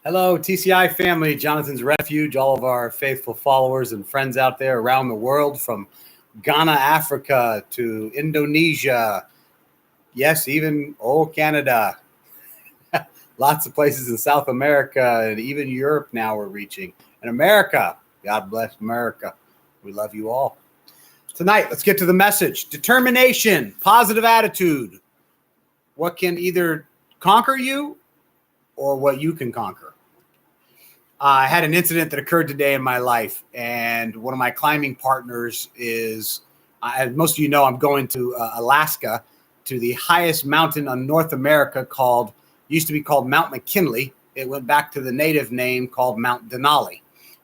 Hello, TCI family, Jonathan's Refuge, all of our faithful followers and friends out there around the world, from Ghana, Africa to Indonesia. Yes, even old Canada. Lots of places in South America and even Europe now we're reaching. And America, God bless America. We love you all. Tonight, let's get to the message. Determination, positive attitude. What can either conquer you or what you can conquer. I had an incident that occurred today in my life, and one of my climbing partners is, as most of you know, I'm going to Alaska, to the highest mountain on North America used to be called Mount McKinley. It went back to the native name called Mount Denali.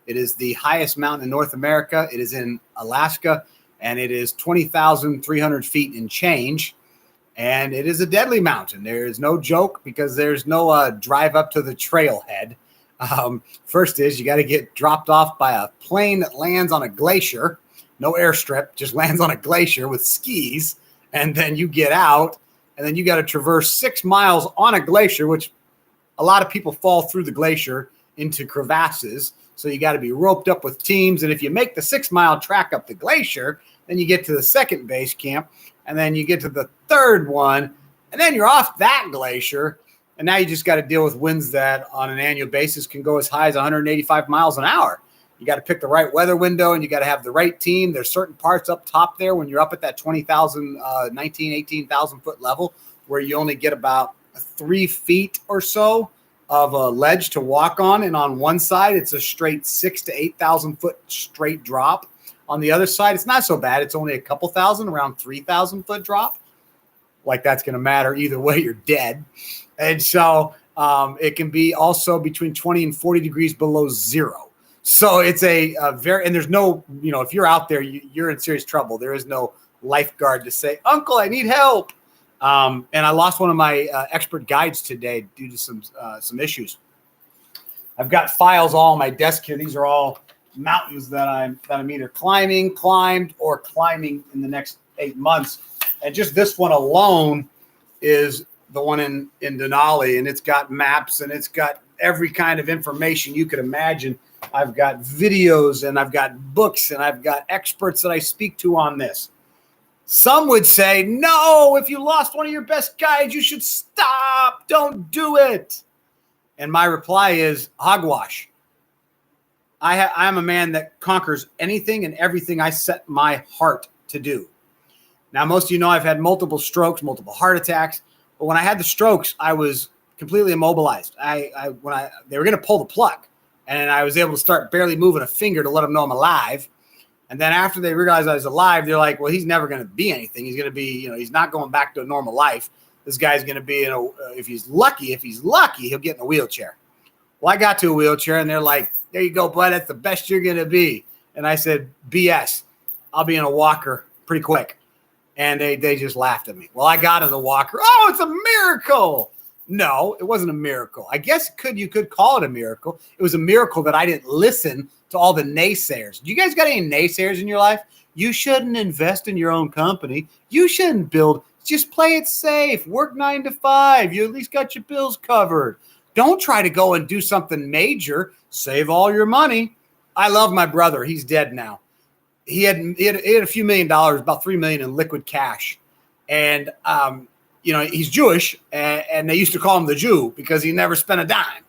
It is the highest mountain in North America. It is in Alaska, and it is 20,300 feet in change. And it is a deadly mountain. There is no joke because there's no drive up to the trailhead. First is you got to get dropped off by a plane that lands on a glacier. No airstrip, just lands on a glacier with skis. And then you get out, and then you got to traverse 6 miles on a glacier, which a lot of people fall through the glacier into crevasses. So you got to be roped up with teams. And if you make the 6 mile track up the glacier, then you get to the second base camp. And then you get to the third one, and then you're off that glacier. And now you just got to deal with winds that on an annual basis can go as high as 185 miles an hour. You got to pick the right weather window, and you got to have the right team. There's certain parts up top there when you're up at that 20,000, 18,000 foot level where you only get about 3 feet or so of a ledge to walk on. And on one side, it's a straight 6,000 to 8,000 foot straight drop. On the other side, it's not so bad. It's only a couple thousand, around 3,000 foot drop. Like that's going to matter. Either way, you're dead. And so it can be also between 20 and 40 degrees below zero. So it's and there's no, if you're out there, you're in serious trouble. There is no lifeguard to say, Uncle, I need help. And I lost one of my expert guides today due to some issues. I've got files all on my desk here. These are all mountains that I'm either climbed, or climbing in the next 8 months. And just this one alone is the one in Denali, and it's got maps and it's got every kind of information you could imagine. I've got videos and I've got books and I've got experts that I speak to on this. Some would say, no, if you lost one of your best guides, you should stop. Don't do it. And my reply is hogwash. I'm a man that conquers anything and everything I set my heart to do. Now, most of you know I've had multiple strokes, multiple heart attacks. But when I had the strokes, I was completely immobilized. They were going to pull the plug, and I was able to start barely moving a finger to let them know I'm alive. And then after they realized I was alive, they're like, well, he's never going to be anything. He's going to be, he's not going back to a normal life. This guy's going to be if he's lucky, he'll get in a wheelchair. Well, I got to a wheelchair, and they're like, there you go, bud. That's the best you're going to be. And I said, BS. I'll be in a walker pretty quick. And they just laughed at me. Well, I got in the walker. Oh, it's a miracle. No, it wasn't a miracle. I guess you could call it a miracle. It was a miracle that I didn't listen to all the naysayers. Do you guys got any naysayers in your life? You shouldn't invest in your own company. You shouldn't build. Just play it safe. Work 9 to 5. You at least got your bills covered. Don't try to go and do something major. Save all your money. I love my brother. He's dead now. He had a few $1 million, about $3 million in liquid cash. And, he's Jewish, and they used to call him the Jew because he never spent a dime.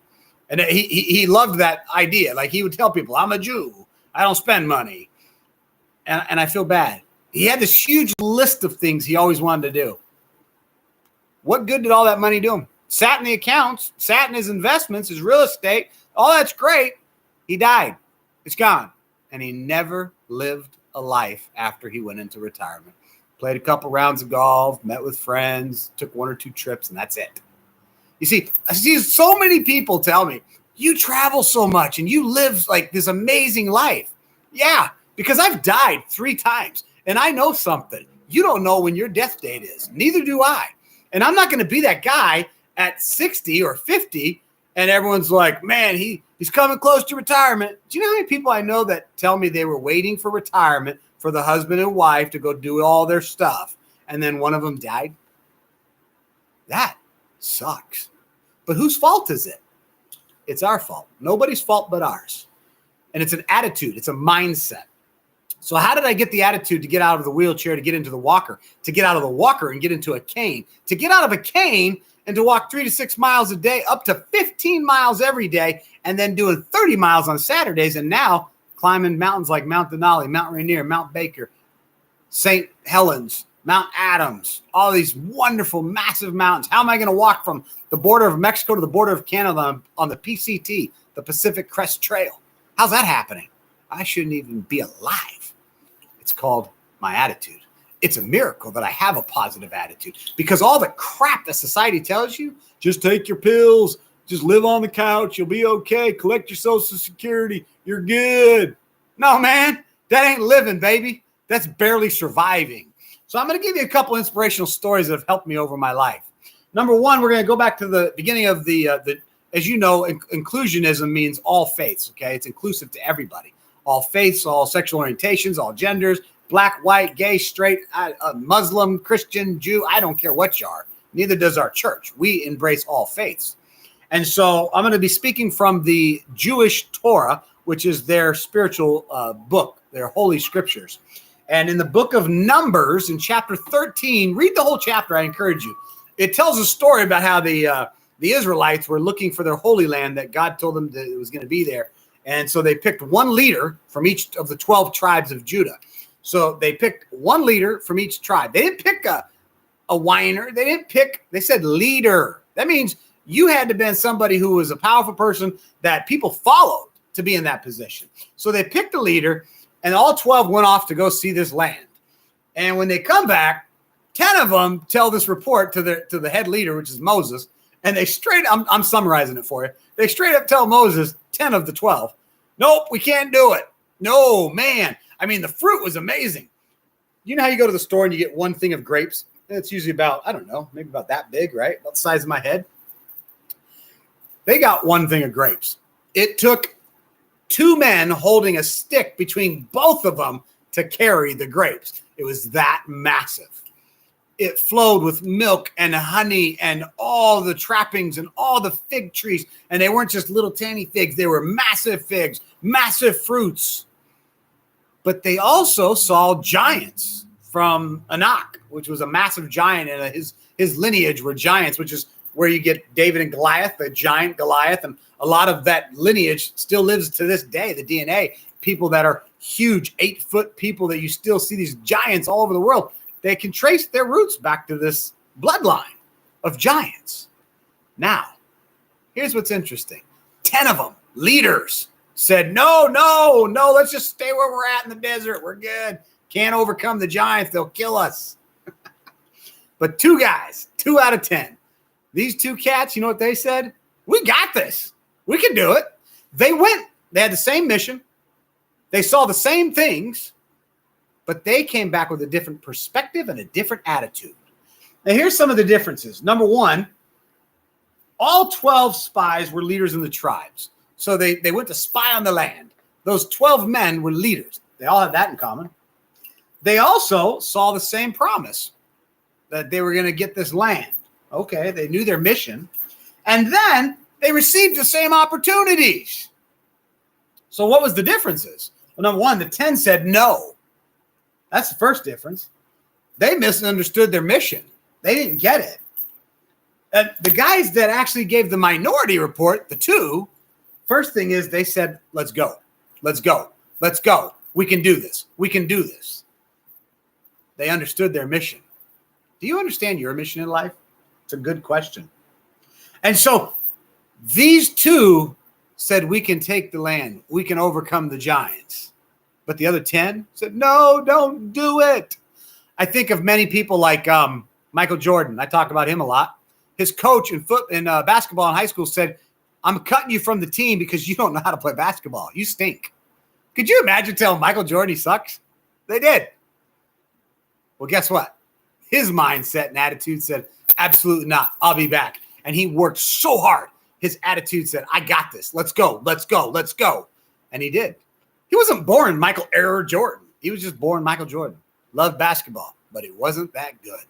And he loved that idea. Like he would tell people, I'm a Jew. I don't spend money. And I feel bad. He had this huge list of things he always wanted to do. What good did all that money do him? Sat in the accounts, sat in his investments, his real estate. All that's great. He died. It's gone. And he never lived a life after he went into retirement. Played a couple rounds of golf, met with friends, took 1 or 2 trips, and that's it. You see, I see so many people tell me, you travel so much and you live like this amazing life. Yeah, because I've died 3 times, and I know something. You don't know when your death date is. Neither do I. And I'm not going to be that guy at 60 or 50, and everyone's like, man, he's coming close to retirement. Do you know how many people I know that tell me they were waiting for retirement for the husband and wife to go do all their stuff, and then one of them died? That sucks. But whose fault is it? It's our fault. Nobody's fault but ours. And it's an attitude. It's a mindset. So how did I get the attitude to get out of the wheelchair, to get into the walker, to get out of the walker and get into a cane, to get out of a cane and to walk 3 to 6 miles a day, up to 15 miles every day, and then doing 30 miles on Saturdays, and now climbing mountains like Mount Denali, Mount Rainier, Mount Baker, St. Helens, Mount Adams, all these wonderful, massive mountains. How am I going to walk from the border of Mexico to the border of Canada on the PCT, the Pacific Crest Trail? How's that happening? I shouldn't even be alive. It's called my attitude. It's a miracle that I have a positive attitude, because all the crap that society tells you, just take your pills, just live on the couch, you'll be okay, collect your Social Security, you're good. No, man, that ain't living, baby. That's barely surviving. So I'm going to give you a couple inspirational stories that have helped me over my life. Number one, we're going to go back to the beginning of the as you know, inclusionism means all faiths, okay? It's inclusive to everybody. All faiths, all sexual orientations, all genders, black, white, gay, straight, Muslim, Christian, Jew, I don't care what you are. Neither does our church. We embrace all faiths. And so I'm going to be speaking from the Jewish Torah, which is their spiritual book, their holy scriptures. And in the book of Numbers, in chapter 13, read the whole chapter, I encourage you. It tells a story about how the Israelites were looking for their holy land that God told them that it was going to be there. And so they picked one leader from each of the 12 tribes of Judah. So they picked one leader from each tribe. They didn't pick a whiner. They said leader. That means you had to have been somebody who was a powerful person that people followed to be in that position. So they picked a leader, and all 12 went off to go see this land. And when they come back, 10 of them tell this report to the head leader, which is Moses. And they I'm summarizing it for you. They straight up tell Moses, 10 of the 12, nope, we can't do it. No, man. I mean, the fruit was amazing. You know how you go to the store and you get one thing of grapes? It's usually about, I don't know, maybe about that big, right? About the size of my head. They got one thing of grapes. It took 2 men holding a stick between both of them to carry the grapes. It was that massive. It flowed with milk and honey and all the trappings and all the fig trees. And they weren't just little tiny figs. They were massive figs, massive fruits. But they also saw giants from Anak, which was a massive giant. And his lineage were giants, which is where you get David and Goliath, the giant Goliath. And a lot of that lineage still lives to this day, the DNA. People that are huge, 8-foot people that you still see these giants all over the world. They can trace their roots back to this bloodline of giants. Now, here's what's interesting. 10 of them, leaders, said, no, let's just stay where we're at in the desert. We're good. Can't overcome the giants. They'll kill us. But 2 guys, 2 out of 10. These 2 cats, you know what they said? We got this. We can do it. They went. They had the same mission. They saw the same things. But they came back with a different perspective and a different attitude. Now, here's some of the differences. Number one, all 12 spies were leaders in the tribes. So they went to spy on the land. Those 12 men were leaders. They all had that in common. They also saw the same promise that they were going to get this land. Okay, they knew their mission. And then they received the same opportunities. So what was the differences? Well, number one, the 10 said no. That's the first difference. They misunderstood their mission. They didn't get it. And the guys that actually gave the minority report, the 2, first thing is they said, let's go. Let's go. Let's go. We can do this. We can do this. They understood their mission. Do you understand your mission in life? It's a good question. And so these 2 said, we can take the land. We can overcome the giants. But the other 10 said, no, don't do it. I think of many people like Michael Jordan. I talk about him a lot. His coach in basketball in high school said, I'm cutting you from the team because you don't know how to play basketball. You stink. Could you imagine telling Michael Jordan he sucks? They did. Well, guess what? His mindset and attitude said, absolutely not. I'll be back. And he worked so hard. His attitude said, I got this. Let's go. Let's go. Let's go. And he did. He wasn't born Michael Jordan. He was just born Michael Jordan. Loved basketball, but he wasn't that good.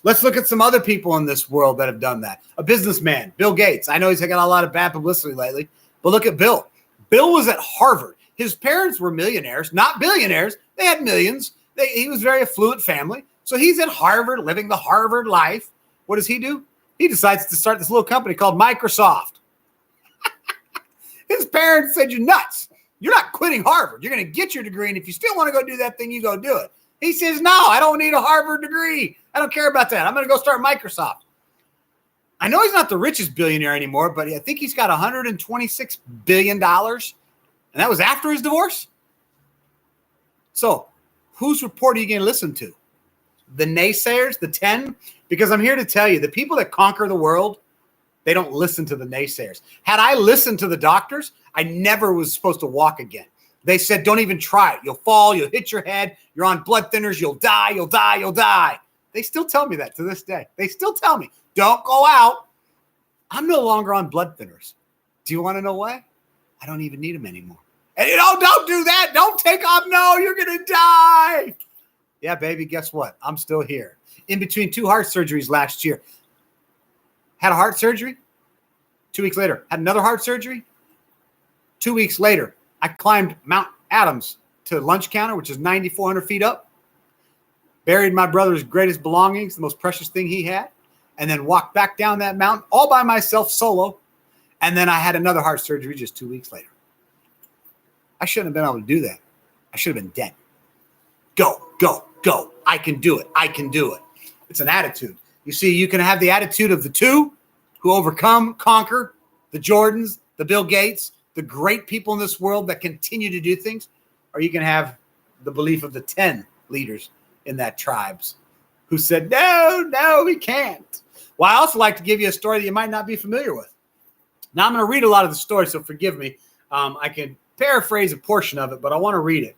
Let's look at some other people in this world that have done that. A businessman, Bill Gates. I know he's got a lot of bad publicity lately, but look at Bill. Bill was at Harvard. His parents were millionaires, not billionaires. They had millions. He was a very affluent family. So he's at Harvard, living the Harvard life. What does he do? He decides to start this little company called Microsoft. His parents said, "You're nuts. You're not quitting Harvard. You're going to get your degree. And if you still want to go do that thing, you go do it." He says, "No, I don't need a Harvard degree. I don't care about that. I'm going to go start Microsoft." I know he's not the richest billionaire anymore, but I think he's got $126 billion. And that was after his divorce. So whose report are you going to listen to? The naysayers, the 10? Because I'm here to tell you, the people that conquer the world, they don't listen to the naysayers. Had I listened to the doctors, I never was supposed to walk again. They said, "Don't even try it. You'll fall. You'll hit your head. You're on blood thinners. You'll die. You'll die. You'll die." They still tell me that to this day. They still tell me, "Don't go out." I'm no longer on blood thinners. Do you want to know why? I don't even need them anymore. And don't do that. Don't take off. No, you're going to die. Yeah, baby, guess what? I'm still here. In between 2 heart surgeries last year. Had a heart surgery. 2 weeks later, had another heart surgery. 2 weeks later, I climbed Mount Adams to lunch counter, which is 9,400 feet up. Buried my brother's greatest belongings, the most precious thing he had, and then walked back down that mountain all by myself, solo. And then I had another heart surgery just 2 weeks later. I shouldn't have been able to do that. I should have been dead. Go, go, go. I can do it. I can do it. It's an attitude. You see, you can have the attitude of the 2 who overcome, conquer, the Jordans, the Bill Gates, the great people in this world that continue to do things, or you can have the belief of the 10 leaders in that tribes who said, no, we can't. Well, I also like to give you a story that you might not be familiar with. Now, I'm going to read a lot of the story, so forgive me. I can paraphrase a portion of it, but I want to read it.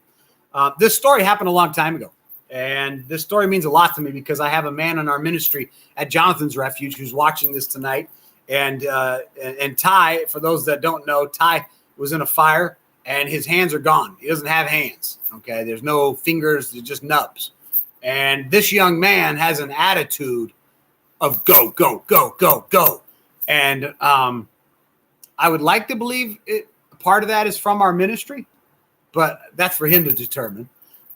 This story happened a long time ago, and this story means a lot to me because I have a man in our ministry at Jonathan's Refuge who's watching this tonight. And Ty, for those that don't know, Ty was in a fire, and his hands are gone. He doesn't have hands, okay? There's no fingers, they're just nubs. And this young man has an attitude of go, go, go, go, go. And I would like to believe part of that is from our ministry, but that's for him to determine.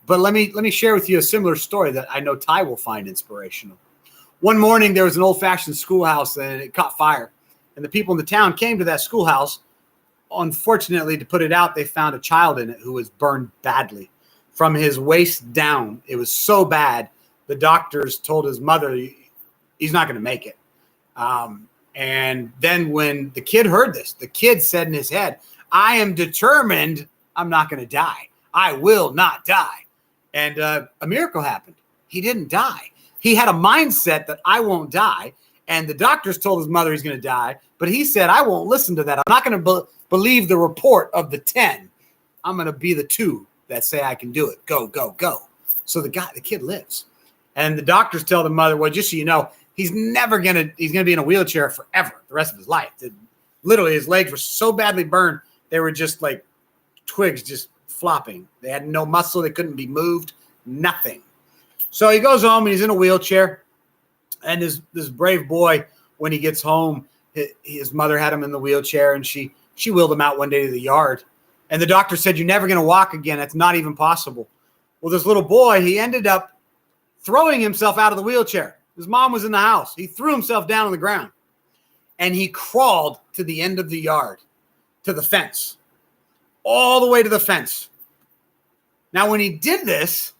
But let me share with you a similar story that I know Ty will find inspirational. One morning, there was an old-fashioned schoolhouse, and it caught fire. And the people in the town came to that schoolhouse. Unfortunately, to put it out, they found a child in it who was burned badly. From his waist down, it was so bad, the doctors told his mother, he's not going to make it. And then when the kid heard this, the kid said in his head, "I am determined I'm not going to die. I will not die." And a miracle happened. He didn't die. He had a mindset that I won't die. And the doctors told his mother he's going to die. But he said, "I won't listen to that. I'm not going to believe the report of the 10. I'm going to be the 2 that say I can do it. Go, go, go." So the kid lives. And the doctors tell the mother, "Well, just so you know, he's going to be in a wheelchair forever, the rest of his life." Literally, his legs were so badly burned, they were just like twigs just flopping. They had no muscle. They couldn't be moved, nothing. So he goes home and he's in a wheelchair. And this brave boy, when he gets home, his mother had him in the wheelchair, and she wheeled him out one day to the yard. And the doctor said, "You're never going to walk again. That's not even possible." Well, this little boy, he ended up throwing himself out of the wheelchair. His mom was in the house. He threw himself down on the ground, and he crawled to the end of the yard, to the fence, all the way to the fence. Now, when he did this,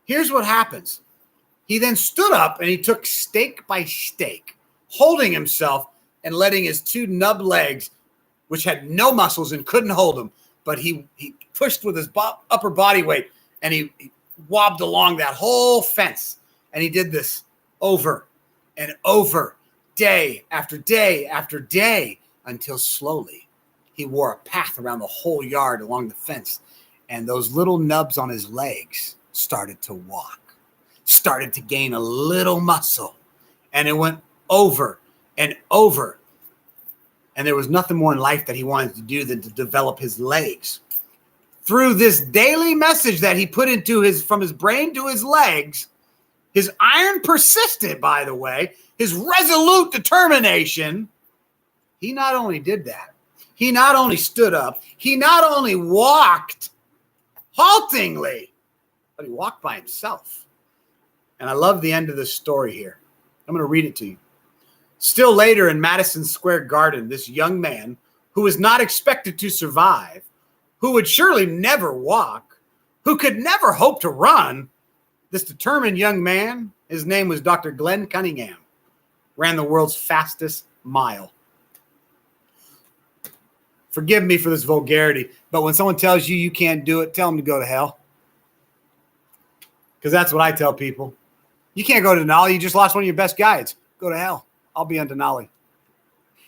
here's what happens. He then stood up and he took stake by stake, holding himself and letting his 2 nub legs, which had no muscles and couldn't hold him, but he pushed with his upper body weight, and he wobbed along that whole fence. And he did this over and over, day after day after day, until slowly he wore a path around the whole yard along the fence. And those little nubs on his legs started to walk, started to gain a little muscle. And it went over and over. And there was nothing more in life that he wanted to do than to develop his legs. Through this daily message that he put into from his brain to his legs, his iron persistent, by the way, his resolute determination, he not only did that, he not only stood up, he not only walked haltingly, but he walked by himself. And I love the end of this story here. I'm going to read it to you. Still later in Madison Square Garden, this young man who was not expected to survive, who would surely never walk, who could never hope to run, this determined young man, his name was Dr. Glenn Cunningham, ran the world's fastest mile. Forgive me for this vulgarity, but when someone tells you you can't do it, tell them to go to hell. Because that's what I tell people. You can't go to Denali. You just lost one of your best guides. Go to hell. I'll be on Denali.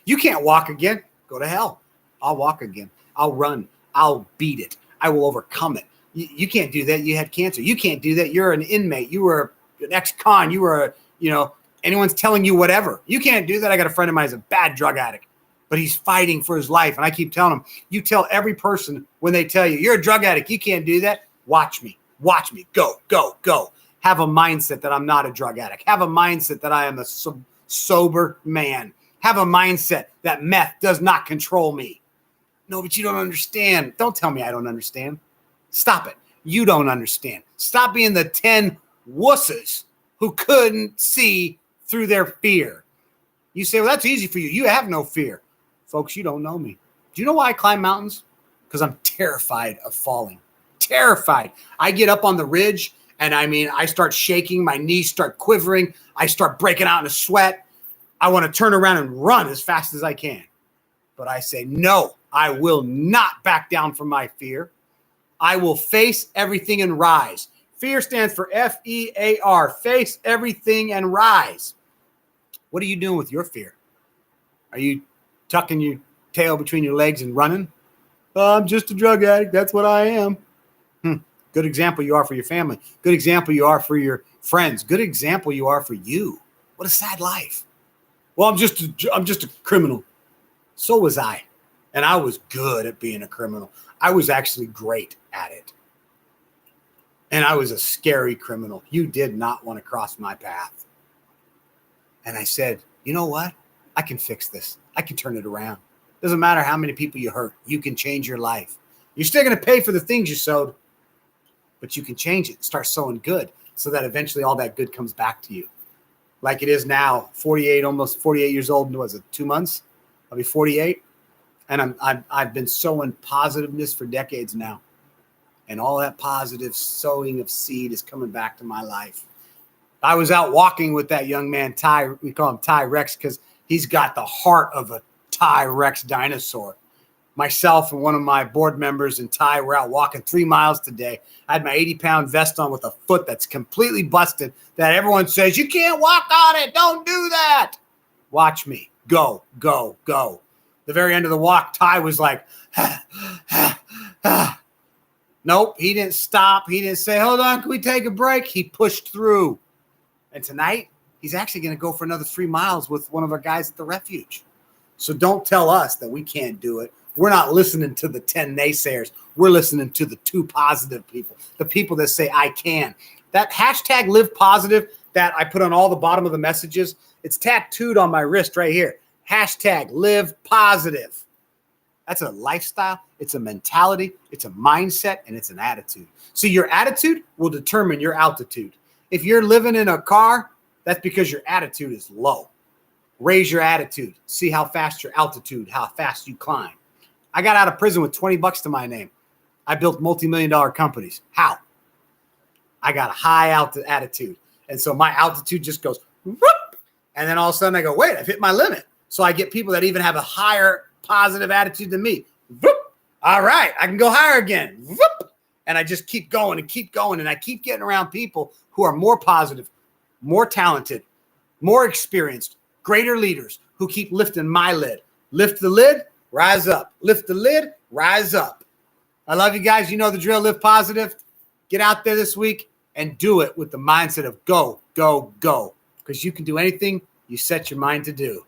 You can't walk again. Go to hell. I'll walk again. I'll run. I'll beat it. I will overcome it. You can't do that. You had cancer. You can't do that. You're an inmate. You were an ex-con. You were, anyone's telling you whatever. You can't do that. I got a friend of mine who's a bad drug addict, but he's fighting for his life. And I keep telling him, you tell every person when they tell you, you're a drug addict, you can't do that. Watch me. Watch me. Go, go, go. Have a mindset that I'm not a drug addict. Have a mindset that I am a sober man. Have a mindset that meth does not control me. No, but you don't understand. Don't tell me I don't understand. Stop it. You don't understand. Stop being the 10 wusses who couldn't see through their fear. You say, well, that's easy for you. You have no fear. Folks, you don't know me. Do you know why I climb mountains? Because I'm terrified of falling. Terrified. I get up on the ridge and I start shaking. My knees start quivering. I start breaking out in a sweat. I want to turn around and run as fast as I can. But I say, no, I will not back down from my fear. I will face everything and rise. Fear stands for F-E-A-R. Face everything and rise. What are you doing with your fear? Are you tucking your tail between your legs and running? I'm just a drug addict. That's what I am. Good example you are for your family. Good example you are for your friends. Good example you are for you. What a sad life. Well, I'm just a criminal. So was I. And I was good at being a criminal. I was actually great at it. And I was a scary criminal. You did not want to cross my path. And I said, you know what? I can fix this. I can turn it around. Doesn't matter how many people you hurt. You can change your life. You're still going to pay for the things you sowed, but you can change it. Start sowing good so that eventually all that good comes back to you. Like it is now, 48, almost 48 years old. Was it 2 months? I'll be 48. And I've been sowing positiveness for decades now. And all that positive sowing of seed is coming back to my life. I was out walking with that young man, Ty. We call him Ty Rex because he's got the heart of a Ty Rex dinosaur. Myself and one of my board members and Ty were out walking 3 miles today. I had my 80-pound vest on with a foot that's completely busted that everyone says, you can't walk on it. Don't do that. Watch me. Go, go, go. The very end of the walk, Ty was like, Nope, he didn't stop. He didn't say, hold on, can we take a break? He pushed through. And tonight, he's actually going to go for another 3 miles with one of our guys at the refuge. So don't tell us that we can't do it. We're not listening to the 10 naysayers. We're listening to the 2 positive people, the people that say, I can. That hashtag live positive that I put on all the bottom of the messages, it's tattooed on my wrist right here. Hashtag live positive. That's a lifestyle. It's a mentality. It's a mindset, and it's an attitude. So your attitude will determine your altitude. If you're living in a car, that's because your attitude is low. Raise your attitude. See how fast your altitude, how fast you climb. I got out of prison with $20 to my name. I built multi-million-dollar companies. How? I got a high attitude. And so my altitude just goes, whoop, and then all of a sudden I go, wait, I've hit my limit. So I get people that even have a higher positive attitude than me. Whoop, all right, I can go higher again. Whoop, and I just keep going and keep going. And I keep getting around people who are more positive, more talented, more experienced, greater leaders who keep lifting my lid. Lift the lid, rise up. Lift the lid, rise up. I love you guys. You know the drill. Live positive. Get out there this week and do it with the mindset of go, go, go. Because you can do anything you set your mind to do.